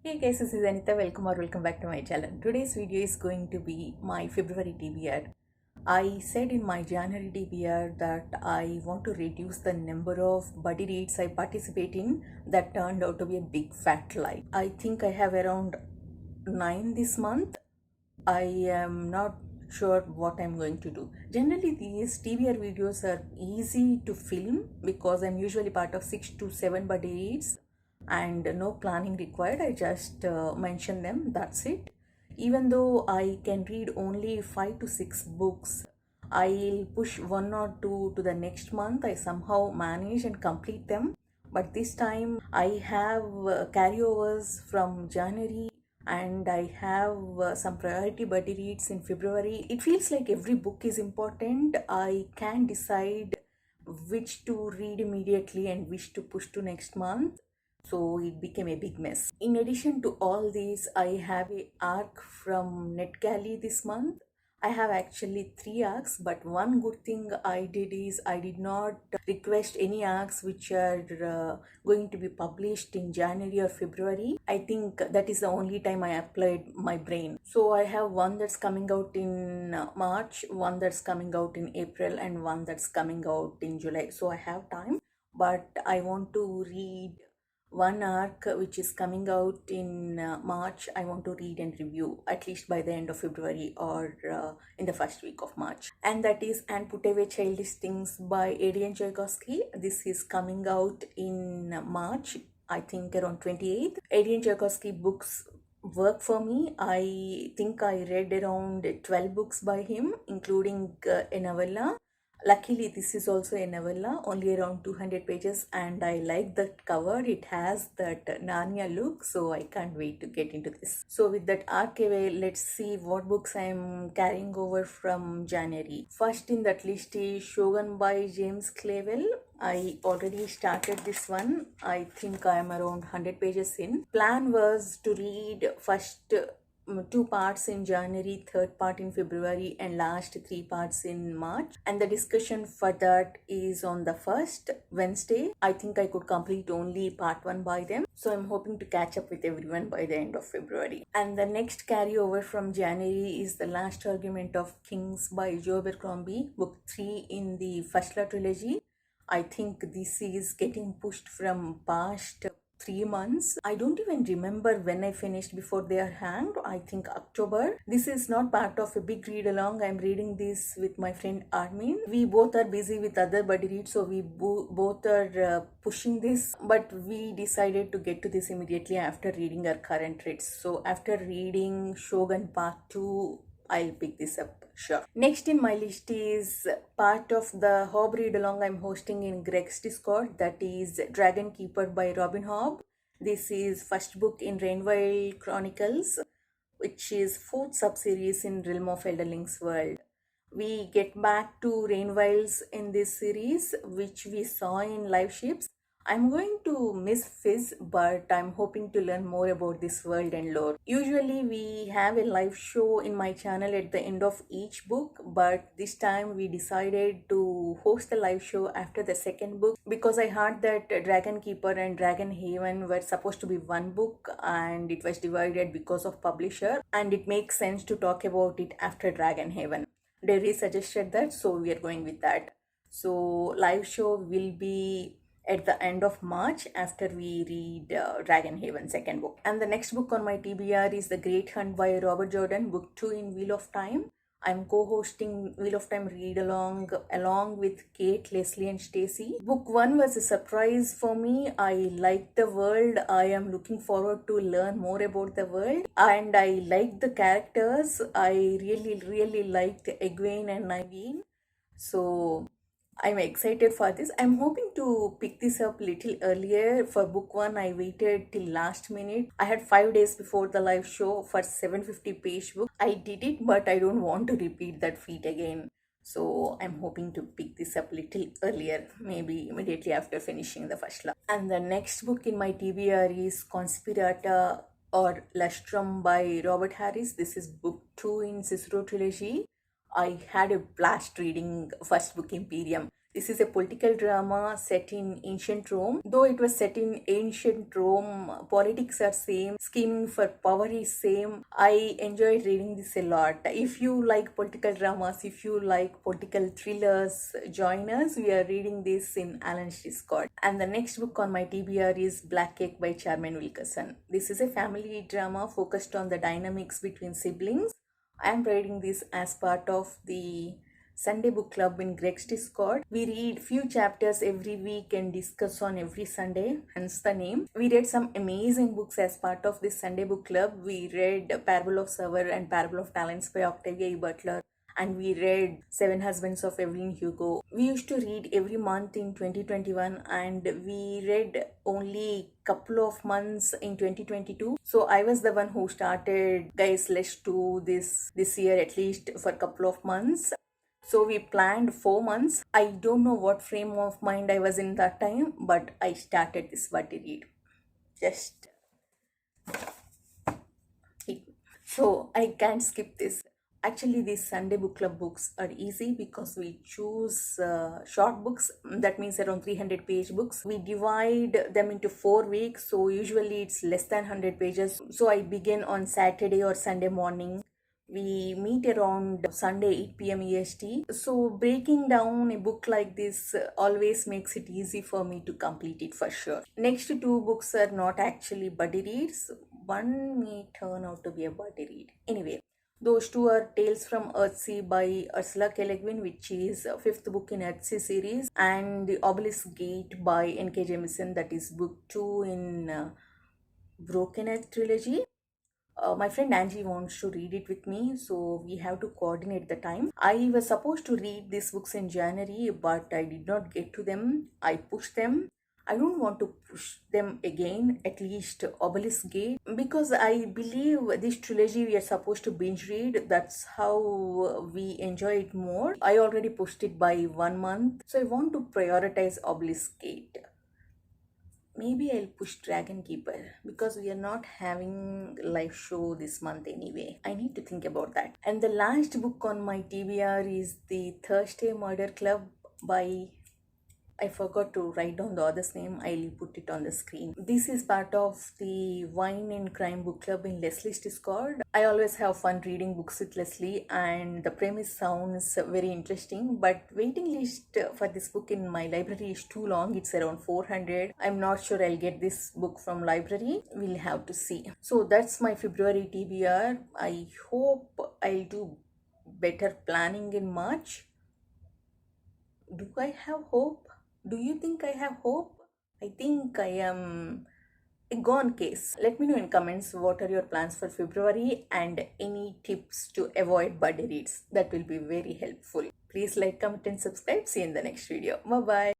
Hey guys, this is Anita. Welcome back to my channel. Today's video is going to be my February TBR. I said in my January TBR that I want to reduce the number of buddy reads I participate in. That turned out to be a big fat lie. I think I have around 9 this month. I am not sure what I'm going to do. Generally, these TBR videos are easy to film because I'm usually part of 6 to 7 buddy reads and no planning required. I just mention them, that's it. Even though I can read only 5 to 6 books, I'll push one or two to the next month. I somehow manage and complete them, but this time I have carryovers from January and I have some priority buddy reads in February. It feels like every book is important. I can decide which to read immediately and which to push to next month, so it became a big mess. In addition to all these, I have a arc from NetGalley this month. I have actually 3 arcs, but one good thing I did is I did not request any arcs which are going to be published in January or February. I think that is the only time I applied my brain. So I have one that's coming out in March, one that's coming out in April, and one that's coming out in July. So I have time, but I want to read one arc which is coming out in March. I want to read and review at least by the end of February or in the first week of March, and that is And Put Away Childish Things by Adrian Tchaikovsky. This is coming out in March, I think around 28th. Adrian Tchaikovsky books work for me. I think I read around 12 books by him, including a novella. Luckily, this is also a novella, only around 200 pages, and I like that cover. It has that Narnia look, so I can't wait to get into this. So with that arc away, let's see what books I'm carrying over from January. First in that list is Shogun by James Clavell. I already started this one. I think I'm around 100 pages in. Plan was to read first 2 parts in January, third part in February, and last 3 parts in March. And the discussion for that is on the first Wednesday. I think I could complete only part 1 by then. So I'm hoping to catch up with everyone by the end of February. And the next carryover from January is The Last Argument of Kings by Joe Abercrombie, book 3 in the Fashla trilogy. I think this is getting pushed from past 3 months. I don't even remember when I finished Before They Are Hanged. I think October. This is not part of a big read along. I'm reading this with my friend Armin. We both are busy with other buddy reads, so we both are pushing this, but we decided to get to this immediately after reading our current reads. So after reading Shogun Part 2, I'll pick this up, sure. Next in my list is part of the Hob read along I'm hosting in Greg's Discord, that is Dragon Keeper by Robin Hobb. This is first book in Rainwild Chronicles, which is 4th sub-series in Realm of Elderling's world. We get back to Rainwilds in this series, which we saw in live ships. I'm going to miss Fizz, but I'm hoping to learn more about this world and lore. Usually we have a live show in my channel at the end of each book, but this time we decided to host the live show after the second book because I heard that Dragon Keeper and Dragon Haven were supposed to be one book and it was divided because of publisher, and it makes sense to talk about it after Dragon Haven. Derry suggested that, so we are going with that. So live show will be at the end of March after we read Dragon Haven second book. And the next book on my TBR is The Great Hunt by Robert Jordan, book 2 in Wheel of Time. I'm co-hosting Wheel of Time read along with Kate, Leslie and Stacy. Book 1 was a surprise for me. I liked the world. I am looking forward to learn more about the world, and I liked the characters. I really liked Egwene and Naveen. So I'm excited for this. I'm hoping to pick this up little earlier. For book 1, I waited till last minute. I had 5 days before the live show for 750 page book. I did it, but I don't want to repeat that feat again. So I'm hoping to pick this up little earlier, maybe immediately after finishing the first love. And the next book in my TBR is Conspirata or Lustrum by Robert Harris. This is book 2 in Cicero trilogy. I had a blast reading first book Imperium. This is a political drama set in ancient Rome. Though it was set in ancient Rome, politics are same, scheming for power is same. I enjoyed reading this a lot. If you like political dramas, if you like political thrillers, join us. We are reading this in Alan's Discord. And the next book on my TBR is Black Cake by CHARMAINE Wilkerson. This is a family drama focused on the dynamics between siblings. I am reading this as part of the Sunday book club in Greg's Discord. We read few chapters every week and discuss on every Sunday, hence the name. We read some amazing books as part of this Sunday book club. We read Parable of Sower and Parable of Talents by Octavia E. Butler, and we read Seven Husbands of Evelyn Hugo. We used to read every month in 2021, and we read only couple of months in 2022. So I was the one who started, guys, let's do this year at least for a couple of months. So we planned 4 months. I don't know what frame of mind I was in that time, but I started this buddyread. So I can't skip this. Actually, these Sunday book club books are easy because we choose short books. That means around 300-page books. We divide them into 4 weeks. So usually it's less than 100 pages. So I begin on Saturday or Sunday morning. We meet around Sunday 8 p.m. EST. So breaking down a book like this always makes it easy for me to complete it for sure. Next 2 books are not actually buddy reads. One may turn out to be a buddy read. Anyway, those 2 are Tales from Earthsea by Ursula K. Le Guin, which is 5th book in Earthsea series, and The Obelisk Gate by N.K. Jemisin, that is book 2 in Broken Earth trilogy. My friend Angie wants to read it with me, so we have to coordinate the time. I was supposed to read these books in January, but I did not get to them. I pushed them. I don't want to push them again, at least Obelisk Gate, because I believe this trilogy we are supposed to binge read. That's how we enjoy it more. I already pushed it by 1 month, so I want to prioritize Obelisk Gate. Maybe I'll push Dragon Keeper because we are not having live show this month anyway. I need to think about that. And the last book on my TBR is the Thursday Murder Club by, I forgot to write down the author's name. I'll put it on the screen. This is part of the Wine and Crime book club in Leslie's Discord. I always have fun reading books with Leslie, and the premise sounds very interesting, but waiting list for this book in my library is too long. It's around 400. I'm not sure I'll get this book from library. We'll have to see. So that's my February TBR. I hope I'll do better planning in March. Do I have hope? Do you think I have hope? I think I am a gone case. Let me know in comments what are your plans for February and any tips to avoid buddy reads. That will be very helpful. Please like, comment and subscribe. See you in the next video. Bye bye.